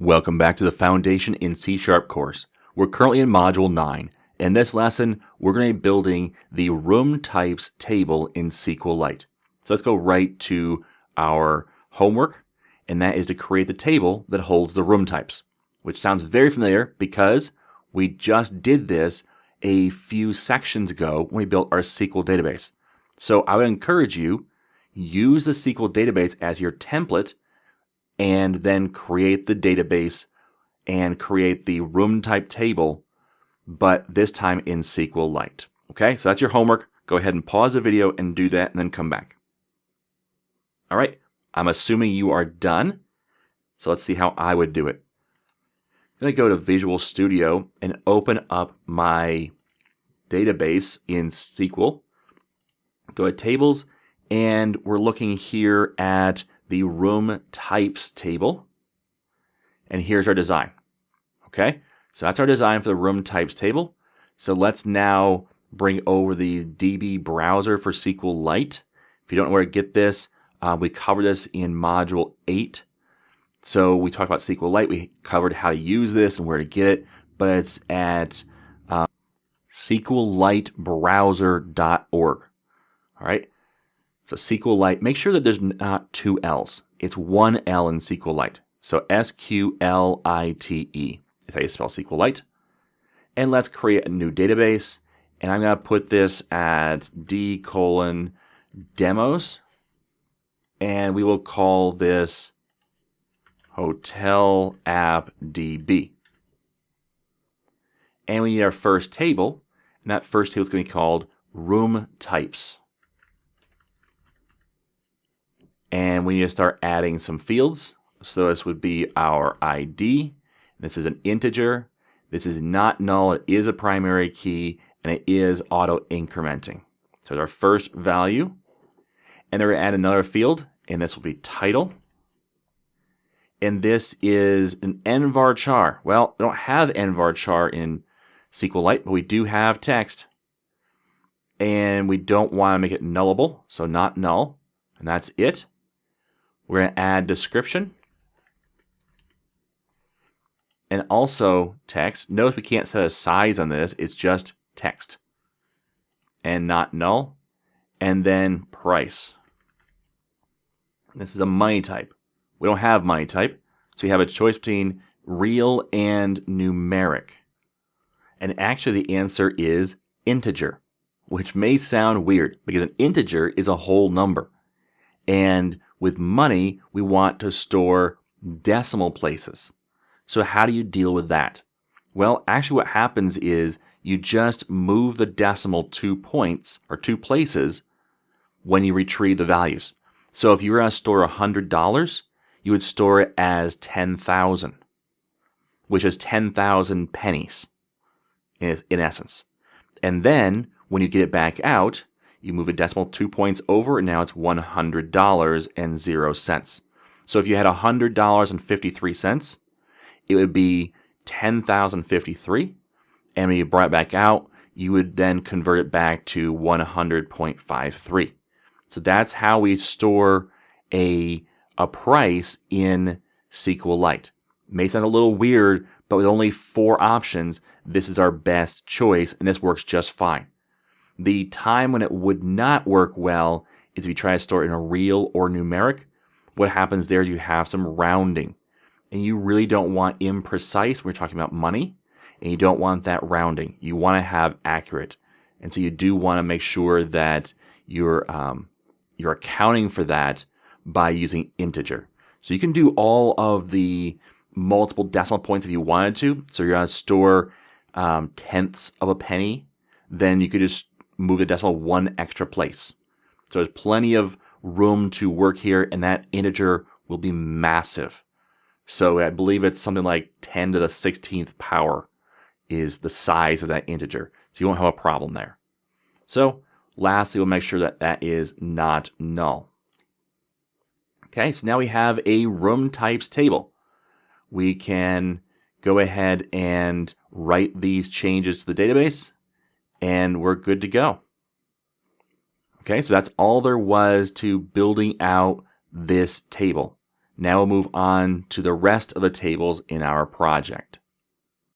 Welcome back to the Foundation in C# course. We're currently in Module 9. In this lesson, we're going to be building the room types table in SQLite. So let's go right to our homework, and that is to create the table that holds the room types, which sounds very familiar because we just did this a few sections ago when we built our SQL database. So I would encourage you, use the SQL database as your template and then create the database and create the room type table, but this time in SQLite. Okay, so that's your homework. Go ahead and pause the video and do that and then come back. All right, I'm assuming you are done. So let's see how I would do it. I'm going to go to Visual Studio and open up my database in SQL. Go to Tables, and we're looking here at the room types table. And here's our design. Okay, so that's our design for the room types table. So let's now bring over the DB browser for SQLite. If you don't know where to get this, we covered this in Module 8. So we talked about SQLite. We covered how to use this and where to get it, but it's at SQLitebrowser.org. All right. So SQLite, make sure that there's not two L's. It's one L in SQLite. So SQLITE is how you spell SQLite. And let's create a new database. And I'm going to put this at d:\demos. And we will call this Hotel App DB. And we need our first table. And that first table is going to be called Room Types. And we need to start adding some fields. So this would be our ID. This is an integer. This is not null. It is a primary key, and it is auto-incrementing. So it's our first value. And then we're going to add another field, and this will be title. And this is an nvarchar. Well, we don't have nvarchar in SQLite, but we do have text. And we don't want to make it nullable, so not null. And that's it. We're going to add description. And also text. Notice we can't set a size on this. It's just text. And not null. And then price. This is a money type. We don't have money type. So we have a choice between real and numeric. And actually the answer is integer, which may sound weird because an integer is a whole number. And with money, we want to store decimal places. So how do you deal with that? Well, actually what happens is you just move the decimal 2 points or 2 places when you retrieve the values. So if you were going to store $100, you would store it as 10,000, which is 10,000 pennies in essence. And then when you get it back out, you move a decimal 2 points over, and now it's $100.00. So if you had $100.53, it would be 10,053. And when you brought it back out, you would then convert it back to 100.53. So that's how we store a price in SQLite. It may sound a little weird, but with only 4 options, this is our best choice, and this works just fine. The time when it would not work well is if you try to store it in a real or numeric. What happens there is you have some rounding. And you really don't want imprecise when we're talking about money. And you don't want that rounding. You want to have accurate. And so you do want to make sure that you're accounting for that by using integer. So you can do all of the multiple decimal points if you wanted to. So you're going to store tenths of a penny. Then you could just move the decimal 1 extra place. So there's plenty of room to work here, and that integer will be massive. So I believe it's something like 10 to the 16th power is the size of that integer. So you won't have a problem there. So lastly, we'll make sure that that is not null. Okay, so now we have a room types table. We can go ahead and write these changes to the database, and we're good to go. Okay, so that's all there was to building out this table. Now we'll move on to the rest of the tables in our project.